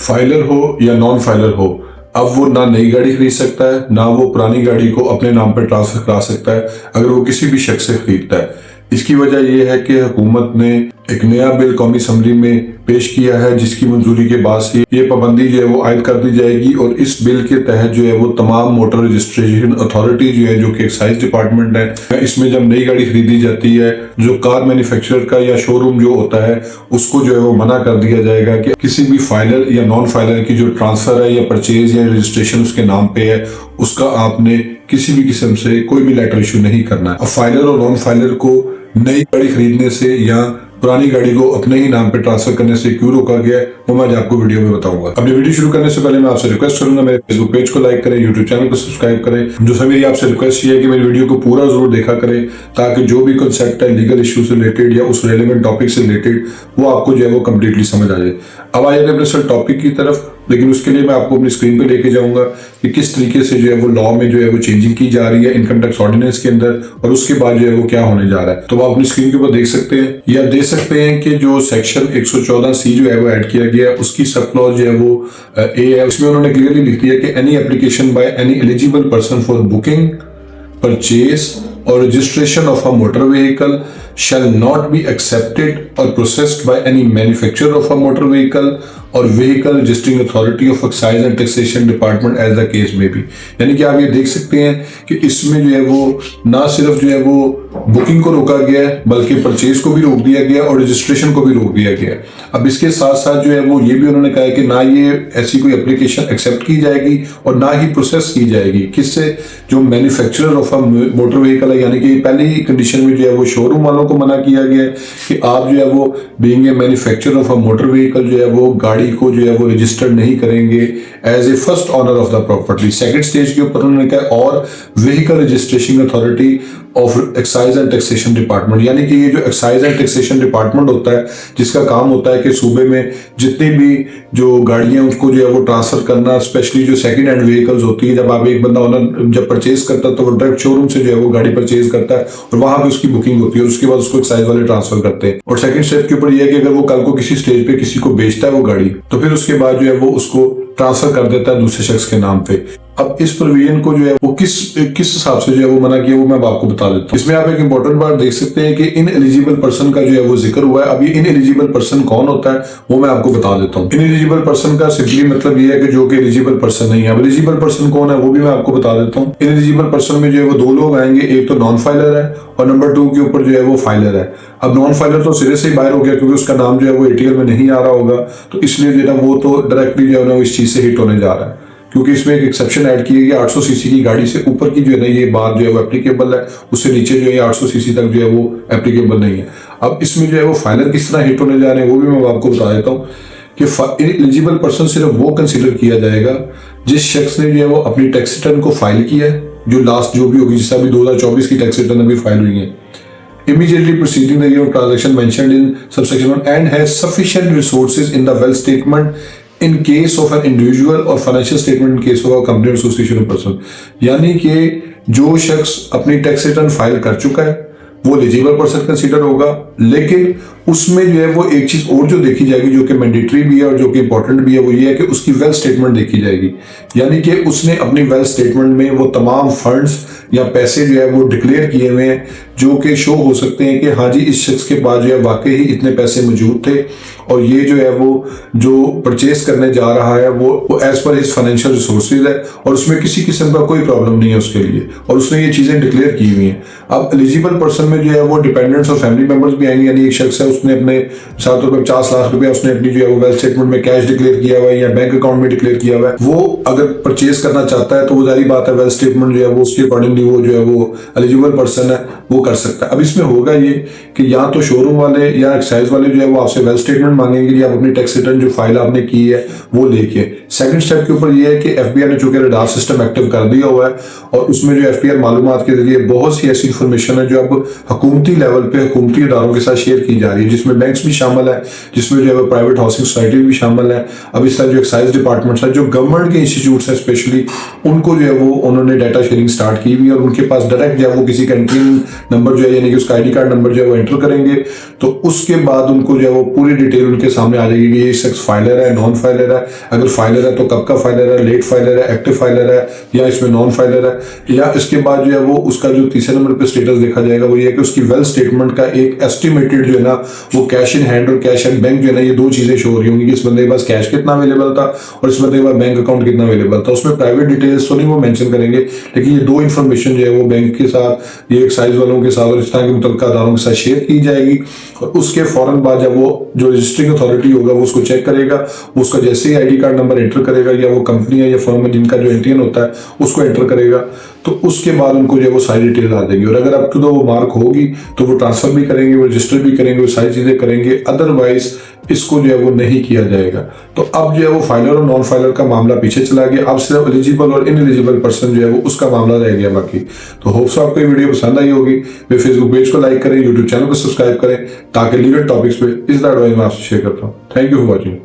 Filer हो या non filer हो, अब वो ना नई गाड़ी खरीद सकता है, ना वो पुरानी गाड़ी को अपने नाम पर ट्रांसफर करा सकता है अगर वो किसी भी शख्स से खरीदता है। इसकी वजह यह है कि हुकूमत ने एक नया बिल कौमी असम्बली में पेश किया है, जिसकी मंजूरी के बाद से ये पाबंदी जो है वो आयद कर दी जाएगी। और इस बिल के तहत जो है वो तमाम मोटर रजिस्ट्रेशन अथॉरिटी जो है, जो कि एक्साइज डिपार्टमेंट है, इसमें जब नई गाड़ी खरीदी जाती है, जो कार मैन्युफैक्चरर का या शोरूम जो होता है, उसको जो है वो मना कर दिया जाएगा कि किसी भी फाइलर या नॉन फाइलर की जो ट्रांसफर है या परचेज या रजिस्ट्रेशन उसके नाम पे है, उसका आपने किसी भी किस्म से कोई भी लेटर इशू नहीं करना है। अब फाइलर और नॉन फाइलर को नई गाड़ी खरीदने से या पुरानी गाड़ी को अपने ही नाम पे ट्रांसफर करने से क्यों रोका गया है, वो मैं आज आपको वीडियो में बताऊंगा। अपनी वीडियो शुरू करने से पहले मैं आपसे रिक्वेस्ट करूंगा, मेरे फेसबुक पेज को लाइक करें, यूट्यूब चैनल को सब्सक्राइब करें। जो मेरी आपसे रिक्वेस्ट ये है कि मेरी वीडियो को पूरा जरूर देखा करें, ताकि जो भी कंसेप्ट है लीगल इशू से रिलेटेड या उस रेलेवेंट टॉपिक से रिलेटेड, वो आपको जो है वो कम्प्लीटली समझ आ जाए। अब आइए अपने सर टॉपिक की तरफ, लेकिन उसके लिए मैं आपको अपनी स्क्रीन पे लेके जाऊंगा कि किस तरीके से जो है वो लॉ में जो है वो चेंजिंग की जा रही है इनकम टैक्स ऑर्डिनेंस के अंदर, और उसके बाद जो है वो क्या होने जा रहा है। तो आप अपनी स्क्रीन के ऊपर देख सकते हैं, या देख सकते हैं कि जो सेक्शन 114C जो है वो ऐड किया गया है, उसकी सब क्लॉज जो है वो ए है। उसमें उन्होंने क्लियरली लिख दिया कि any application by any eligible person for booking, purchase or registration of a motor vehicle shall not be accepted or processed by any manufacturer of a motor vehicle or vehicle registering authority of excise and taxation department as the case may be। यानी कि आप ये देख सकते हैं कि इसमें जो है वो ना सिर्फ जो है वो बुकिंग को रोका गया है, बल्कि परचेज को भी रोक दिया गया और रजिस्ट्रेशन को भी रोक दिया गया। अब इसके साथ साथ जो है वो ये भी उन्होंने कहा है कि ना ये ऐसी कोई एप्लीकेशन एक्सेप्ट की जाएगी और ना ही प्रोसेस की जाएगी। किससे? जो manufacturer of a motor vehicle है, यानी कि पहली कंडीशन में जो है वो शोरूम वालों को मना किया गया है कि आप जो है वो being a manufacturer of a motor vehicle जो है वो गाड़ी को जो है वो रजिस्टर्ड नहीं करेंगे as a first owner of the property. Second stage के ऊपर उन्होंने कहा और vehicle registration authority of excise and taxation department, यानी कि ये जो एक्साइज एंड टैक्सेशन डिपार्टमेंट होता है, जिसका काम होता है कि सूबे में जितनी भी जो गाड़ियां उसको जो है वो ट्रांसफर करना, स्पेशली जो सेकंड हैंड व्हीकल्स होती है, जब आप एक बंदा ओनर जब परचेज करता है तो वो डायरेक्ट शोरूम से जो है वो गाड़ी परचेज करता है और वहां पे उसकी बुकिंग होती है, उसके बाद उसको एक्साइज वाले ट्रांसफर करते हैं। और सेकंड स्टेप के ऊपर ये है कि अगर वो कल को किसी स्टेज पे किसी को बेचता है वो गाड़ी, तो फिर उसके बाद जो है वो उसको ट्रांसफर कर देता है दूसरे शख्स के नाम पे। अब इस प्रोविजन को जो है वो किस हिसाब से जो है वो मना किया, वो मैं आपको बता देता हूँ। इसमें आप एक इंपॉर्टेंट बात देख सकते हैं कि इन एलिजिबल पर्सन का जो है वो जिक्र हुआ है। अब ये इन एलिजिबल पर्सन कौन होता है वो मैं आपको बता देता हूँ। इन एलिजिबल पर्सन का सिंपली मतलब ये है कि जो कि एलिजिबल पर्सन नहीं है। अब एलिजिबल पर्सन कौन है वो भी मैं आपको बता देता हूँ। इन एलिजिबल पर्सन में जो है वो दो लोग आएंगे, एक तो नॉन फाइलर है और नंबर 2 के ऊपर जो है वो फाइलर है। अब नॉन फाइलर तो सिरे से ही बाहर हो गया, क्योंकि उसका नाम जो है वो एटीएल में नहीं आ रहा होगा, तो इसलिए जो है वो तो डायरेक्टली जो है ना इस चीज से हिट होने जा रहा है, क्योंकि इसमें एक एक्सेप्शन ऐड की गई 800 सीसी की गाड़ी से ऊपर की जो है ना ये बात जो है वो एप्लीकेबल है, उससे नीचे जो है 800 सीसी तक जो है वो एप्लीकेबल नहीं है। अब इसमें जो है वो फाइलर किस तरह हिट होने जा रहे हैं वो भी मैं आपको बता देता हूँ कि एलिजिबल पर्सन सिर्फ वो कंसिडर किया जाएगा जिस शख्स ने जो है वो अपनी टैक्स रिटर्न को फाइल किया है, जो लास्ट जो भी होगी, जिससे अभी 2024 की टैक्स रिटर्न अभी फाइल हुई है, immediately preceding the year of transaction mentioned in subsection 1 and has sufficient resources in the wealth statement in case of an individual or financial statement in case of a company or association of person। यानी कि जो शख्स अपनी tax return file कर चुका है वो eligible person consider होगा, लेकिन उसमें जो है वो एक चीज और जो देखी जाएगी, जो कि मैंडेटरी भी है और जो कि इंपॉर्टेंट भी है, वो ये है कि उसकी वेल्थ स्टेटमेंट देखी जाएगी। यानी कि उसने अपनी वेल्थ स्टेटमेंट में वो तमाम फंड्स या पैसे जो है वो डिक्लेयर किए हुए हैं, जो कि शो हो सकते हैं कि हाँ जी इस शख्स के पास जो है वाकई ही इतने पैसे मौजूद थे और ये जो है वो जो परचेज करने जा रहा है वो as per his financial resources है और उसमें किसी किस्म का कोई प्रॉब्लम नहीं है उसके लिए, और उसने ये चीजें डिक्लेयर की हुई हैं। अब एलिजिबल पर्सन में जो है वो डिपेंडेंट्स और फैमिली मेंबर्स भी आएंगे, यानी एक शख्स है उसने अपने 50 लाख रुपया उसने अपनी जो है वो वेल्थ स्टेटमेंट में कैश डिक्लेयर किया हुआ है या बैंक अकाउंट में डिक्लेयर किया हुआ है, वो अगर परचेज करना चाहता है तो वो जारी बात है वेल्थ स्टेटमेंट जो है वो उसके अकॉर्डिंगली वो जो है वो एलिजिबल पर्सन है वो कर सकता है। अब इसमें होगा ये कि या तो शोरूम वाले या एक्साइज वाले जो है वो आपसे वेल्थ स्टेटमेंट मांगेंगे कि आप अपनी टैक्स रिटर्न जो फाइल आपने की है वो लेके। सेकंड स्टेप के ऊपर ये है कि एफबीआई ने चूंकि रडार सिस्टम एक्टिव कर दिया हुआ है और उसमें जो एफबीआई मालूमात के जरिए बहुत सी ऐसी इंफॉर्मेशन है जो अब हुकूमती लेवल पे हुकूमती इदारों के साथ शेयर की जा रही है, जाएंगे, जिसमें बैंक्स भी शामिल है, जिसमें जो है वो प्राइवेट हाउसिंग सोसाइटी भी शामिल है। अब इस तरह जो एक्साइज डिपार्टमेंट्स है, जो गवर्नमेंट के इंस्टीट्यूट्स हैं स्पेशली, उनको जो है वो उन्होंने डाटा शेयरिंग स्टार्ट की हुई है और उनके पास डायरेक्ट जो है वो किसी का एंट्री नंबर जो है यानी कि उसका आईडी कार्ड नंबर जो है वो एंटर करेंगे, तो उसके बाद उनको जो है वो पूरी डिटेल उनके सामने आ जाएगी कि ये शख्स फाइलर है, नॉन फाइलर है, अगर फाइलर है तो कब का फाइलर है, लेट फाइलर है, एक्टिव फाइलर है, या इसमें नॉन फाइलर है। या इसके बाद जो है वो उसका जो तीसरे नंबर पे स्टेटस देखा जाएगा वो ये है कि उसकी वेल्थ स्टेटमेंट का एक एस्टिमेटेड जो है ना वो कैश इन हैंड और कैश एंड बैंक जो है ना, ये दो चीजें शो हो रही होंगी कि इस बंदे के पास कैश कितना अवेलेबल था और इस बंदे के पास बैंक अकाउंट कितना अवेलेबल था। उसमें प्राइवेट डिटेल्स तो नहीं वो मेंशन करेंगे, लेकिन ये दो इन्फॉर्मेशन जो है वो बैंक के साथ, ये एक्साइज वालों के साथ और इस तरह के मुतल्लिका अदारों के साथ शेयर की जाएगी। और उसके फौरन बाद जब वो जो रजिस्टरिंग अथॉरिटी होगा वो उसको चेक करेगा, वो उसका जैसे ही आईडी कार्ड नंबर एंटर करेगा या वो कंपनी या फर्म में जिनका जो एंट्रीन होता है उसको एंटर करेगा, तो उसके बाद उनको जो है वो सारी डिटेल आ देंगी। और अगर अप टू द वो मार्क होगी तो वो ट्रांसफर भी करेंगे, वो रजिस्टर भी करेंगे, वो सारी चीजें करेंगे, अदरवाइज इसको जो है वो नहीं किया जाएगा। तो अब जो है वो फाइलर और नॉन फाइलर का मामला पीछे चला गया, अब सिर्फ एलिजिबल और इनएलिजिबल पर्सन जो है वो उसका मामला रह गया बाकी। तो होप्स आपको ये वीडियो पसंद आई होगी। मेरे फेसबुक पेज को लाइक करें, यूट्यूब चैनल को सब्सक्राइब करें ताकि लीगल टॉपिक्स पे इस दौरान मैं आपसे शेयर करता हूँ। Thank you for watching.